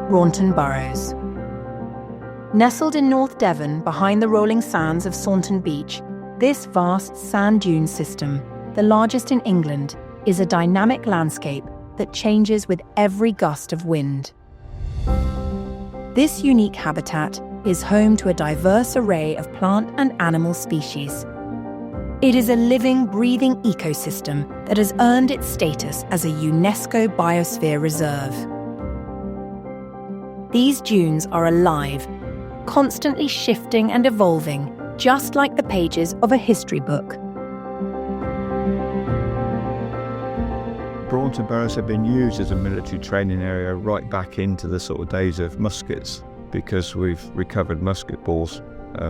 Braunton Burrows. Nestled in North Devon behind the rolling sands of Saunton Beach, this vast sand dune system, the largest in England, is a dynamic landscape that changes with every gust of wind. This unique habitat is home to a diverse array of plant and animal species. It is a living, breathing ecosystem that has earned its status as a UNESCO Biosphere Reserve. These dunes are alive, constantly shifting and evolving, just like the pages of a history book. Braunton Burrows have been used as a military training area right back into the sort of days of muskets, because we've recovered musket balls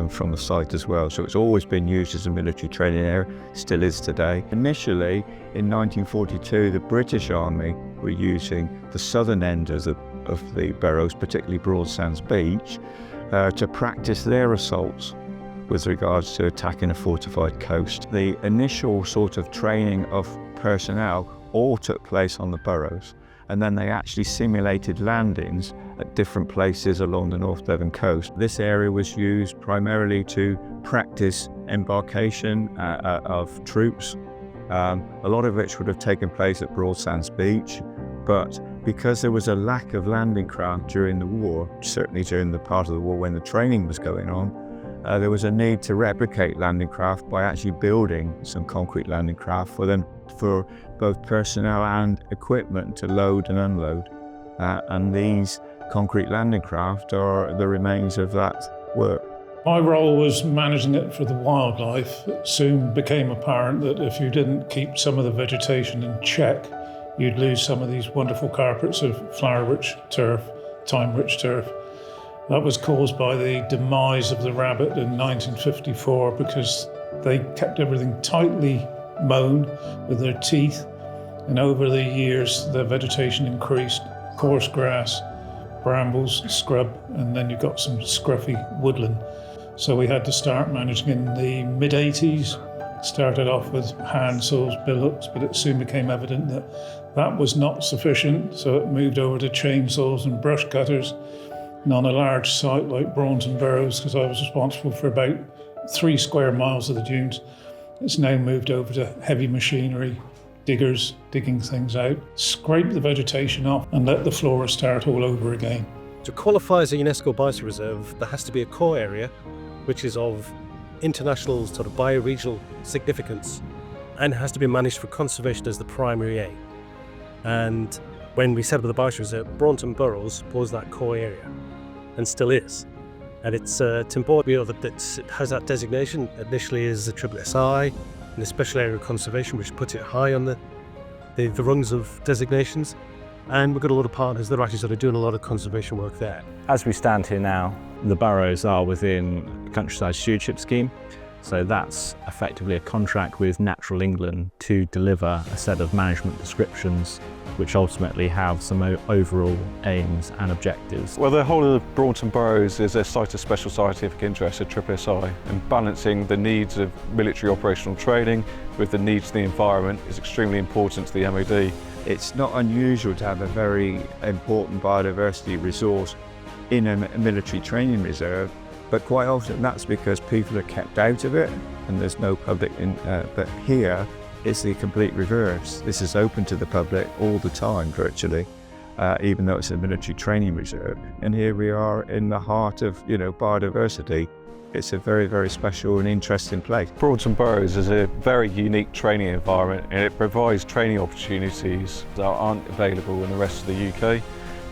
from the site as well. So it's always been used as a military training area, still is today. Initially, in 1942, the British Army were using the southern end of the Burrows, particularly Broadsands Beach, to practice their assaults with regards to attacking a fortified coast. The initial sort of training of personnel all took place on the Burrows, and then they actually simulated landings at different places along the North Devon coast. This area was used primarily to practice embarkation of troops, a lot of which would have taken place at Broadsands Beach, but because there was a lack of landing craft during the war, certainly during the part of the war when the training was going on, there was a need to replicate landing craft by actually building some concrete landing craft for both personnel and equipment to load and unload. And these concrete landing craft are the remains of that work. My role was managing it for the wildlife. It soon became apparent that if you didn't keep some of the vegetation in check, you'd lose some of these wonderful carpets of flower-rich turf, thyme-rich turf. That was caused by the demise of the rabbit in 1954 because they kept everything tightly mown with their teeth, and over the years the vegetation increased, coarse grass, brambles, scrub, and then you got some scruffy woodland. So we had to start managing in the mid-80s. Started off with hand saws, billhooks, but it soon became evident that that was not sufficient, so it moved over to chainsaws and brush cutters. And on a large site like Braunton Burrows, because I was responsible for about 3 square miles of the dunes, it's now moved over to heavy machinery, diggers digging things out, scrape the vegetation off and let the flora start all over again. To qualify as a UNESCO Biosphere Reserve, there has to be a core area which is of international sort of bioregional significance and has to be managed for conservation as the primary aim. And when we set up the Biosphere Reserve, Braunton Burrows was that core area and still is. And it's important that it has that designation initially as a SSSI, and a special area of conservation, which puts it high on the rungs of designations. And we've got a lot of partners that are actually sort of doing a lot of conservation work there. As we stand here now, the Burrows are within the Countryside Stewardship Scheme. So that's effectively a contract with Natural England to deliver a set of management descriptions which ultimately have some overall aims and objectives. Well, the whole of the Braunton Burrows is a site of special scientific interest, a SSSI, and balancing the needs of military operational training with the needs of the environment is extremely important to the MOD. It's not unusual to have a very important biodiversity resource in a military training reserve, but quite often that's because people are kept out of it and there's no public but here it's the complete reverse. This is open to the public all the time virtually, even though it's a military training reserve. And here we are in the heart of biodiversity. It's a very, very special and interesting place. Braunton Burrows is a very unique training environment, and it provides training opportunities that aren't available in the rest of the UK,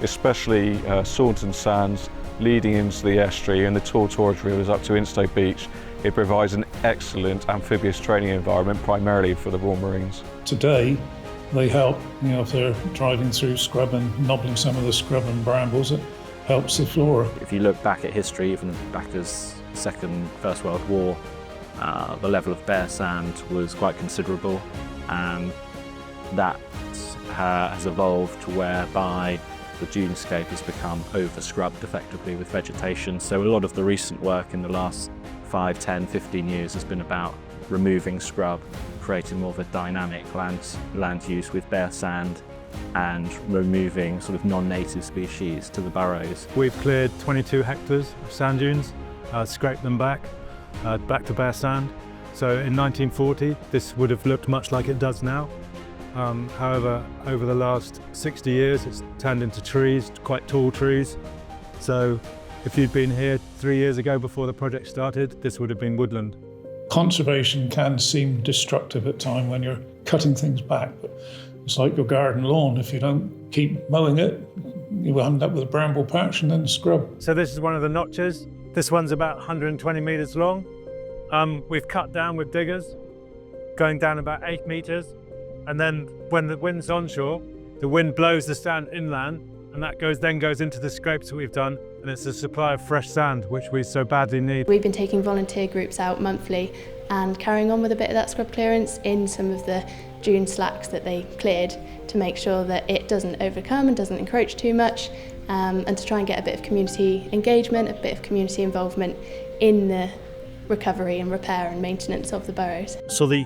especially Saunton Sands leading into the estuary and the tall Torridge rivers up to Instow Beach. It provides an excellent amphibious training environment primarily for the Royal Marines. Today they help, if they're driving through scrub and nobbling some of the scrub and brambles, it helps the flora. If you look back at history, even back as First World War, the level of bare sand was quite considerable, and that has evolved to whereby the dunescape has become over-scrubbed effectively with vegetation. So a lot of the recent work in the last 5, 10, 15 years has been about removing scrub, creating more of a dynamic land use with bare sand and removing sort of non-native species to the burrows. We've cleared 22 hectares of sand dunes, scraped them back to bare sand. So in 1940, this would have looked much like it does now. However, over the last 60 years, it's turned into trees, quite tall trees. So if you'd been here 3 years ago before the project started, this would have been woodland. Conservation can seem destructive at times when you're cutting things back, but it's like your garden lawn. If you don't keep mowing it, you will end up with a bramble patch and then scrub. So this is one of the notches. This one's about 120 metres long. We've cut down with diggers, going down about 8 metres. And then when the wind's onshore, the wind blows the sand inland, and that then goes into the scrapes that we've done, and it's a supply of fresh sand, which we so badly need. We've been taking volunteer groups out monthly and carrying on with a bit of that scrub clearance in some of the dune slacks that they cleared to make sure that it doesn't overcome and doesn't encroach too much, and to try and get a bit of community engagement, a bit of community involvement in the recovery and repair and maintenance of the burrows. So the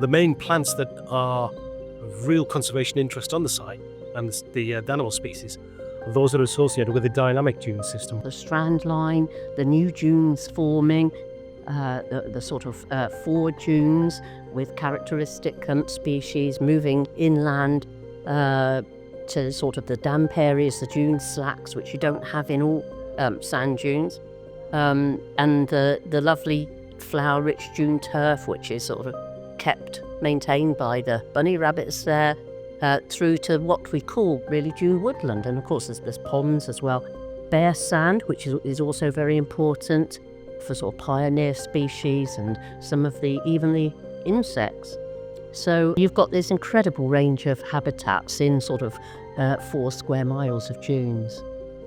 main plants that are of real conservation interest on the site and the animal species are those that are associated with the dynamic dune system. The strand line, the new dunes forming, the sort of forward dunes with characteristic species moving inland to sort of the damp areas, the dune slacks, which you don't have in all sand dunes, and the lovely flower-rich dune turf, which is sort of maintained by the bunny rabbits there, through to what we call really dune woodland. And of course there's ponds as well. Bare sand, which is also very important for sort of pioneer species and some of even the insects. So you've got this incredible range of habitats in sort of 4 square miles of dunes.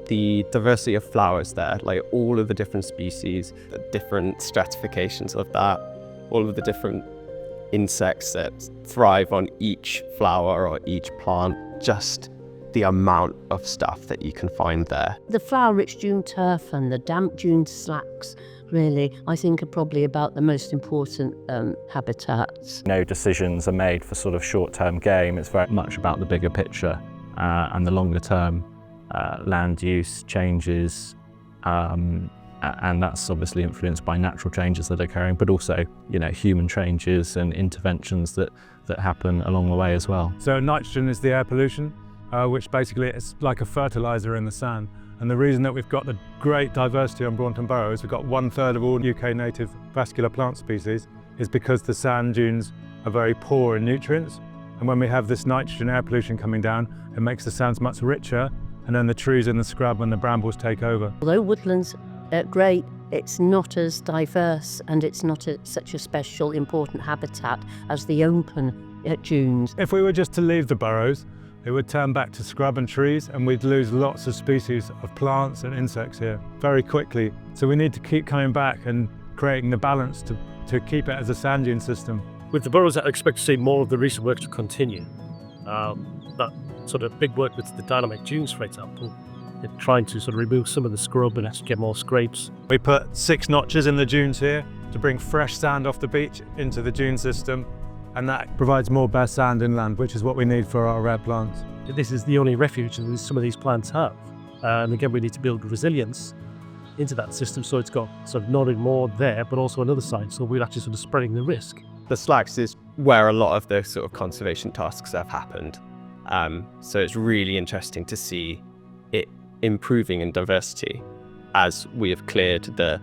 The diversity of flowers there, like all of the different species, the different stratifications of that, all of the different insects that thrive on each flower or each plant, just the amount of stuff that you can find there. The flower-rich dune turf and the damp dune slacks, really, I think are probably about the most important habitats. No decisions are made for sort of short-term gain. It's very much about the bigger picture and the longer-term land use changes, and that's obviously influenced by natural changes that are occurring, but also, human changes and interventions that happen along the way as well. So nitrogen is the air pollution, which basically is like a fertiliser in the sand. And the reason that we've got the great diversity on Braunton Burrows, we've got 1/3 of all UK native vascular plant species, is because the sand dunes are very poor in nutrients. And when we have this nitrogen air pollution coming down, it makes the sands much richer, and then the trees and the scrub and the brambles take over. Although woodlands are great, it's not as diverse and it's not such a special, important habitat as the open dunes. If we were just to leave the burrows, it would turn back to scrub and trees, and we'd lose lots of species of plants and insects here very quickly. So we need to keep coming back and creating the balance to keep it as a sand dune system. With the burrows, I expect to see more of the recent work to continue. That sort of big work with the dynamic dunes, for example, trying to sort of remove some of the scrub and actually get more scrapes. We put 6 notches in the dunes here to bring fresh sand off the beach into the dune system, and that provides more bare sand inland, which is what we need for our rare plants. This is the only refuge that some of these plants have. And again, we need to build resilience into that system so it's got sort of not only more there, but also another side, so we're actually sort of spreading the risk. The slacks is where a lot of the sort of conservation tasks have happened. So it's really interesting to see it improving in diversity as we have cleared the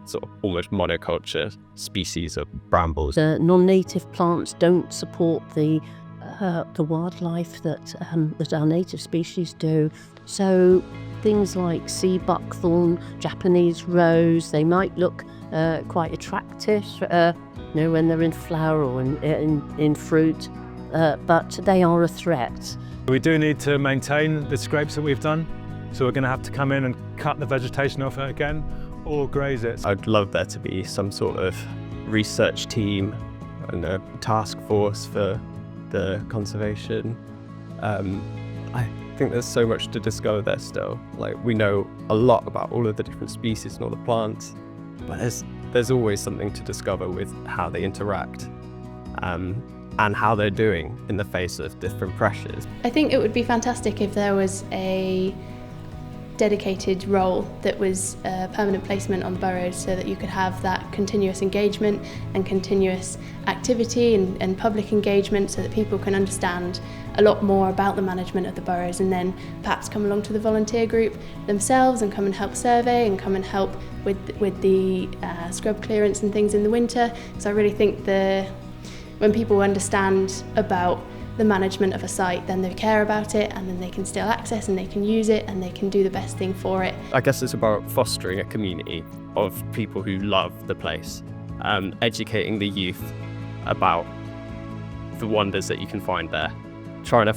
sort of almost monoculture species of brambles. The non-native plants don't support the wildlife that our native species do. So things like sea buckthorn, Japanese rose, they might look quite attractive when they're in flower or in fruit, but they are a threat. We do need to maintain the scrapes that we've done, so we're going to have to come in and cut the vegetation off it again or graze it. I'd love there to be some sort of research team and a task force for the conservation. I think there's so much to discover there still. Like, we know a lot about all of the different species and all the plants, but there's always something to discover with how they interact. and how they're doing in the face of different pressures. I think it would be fantastic if there was a dedicated role that was a permanent placement on the Burrows, so that you could have that continuous engagement and continuous activity and public engagement, so that people can understand a lot more about the management of the Burrows, and then perhaps come along to the volunteer group themselves and come and help survey and come and help with the scrub clearance and things in the winter. So I really think when people understand about the management of a site, then they care about it, and then they can still access and they can use it and they can do the best thing for it. I guess it's about fostering a community of people who love the place, educating the youth about the wonders that you can find there, trying to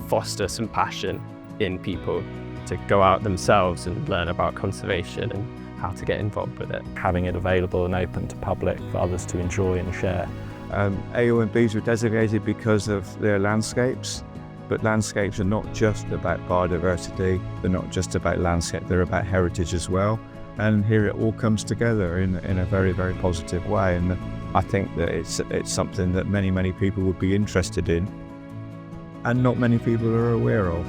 foster some passion in people to go out themselves and learn about conservation and how to get involved with it. Having it available and open to public for others to enjoy and share. AONBs were designated because of their landscapes, but landscapes are not just about biodiversity, they're not just about landscape, they're about heritage as well. And here it all comes together in a very, very positive way. And I think that it's something that many people would be interested in, and not many people are aware of.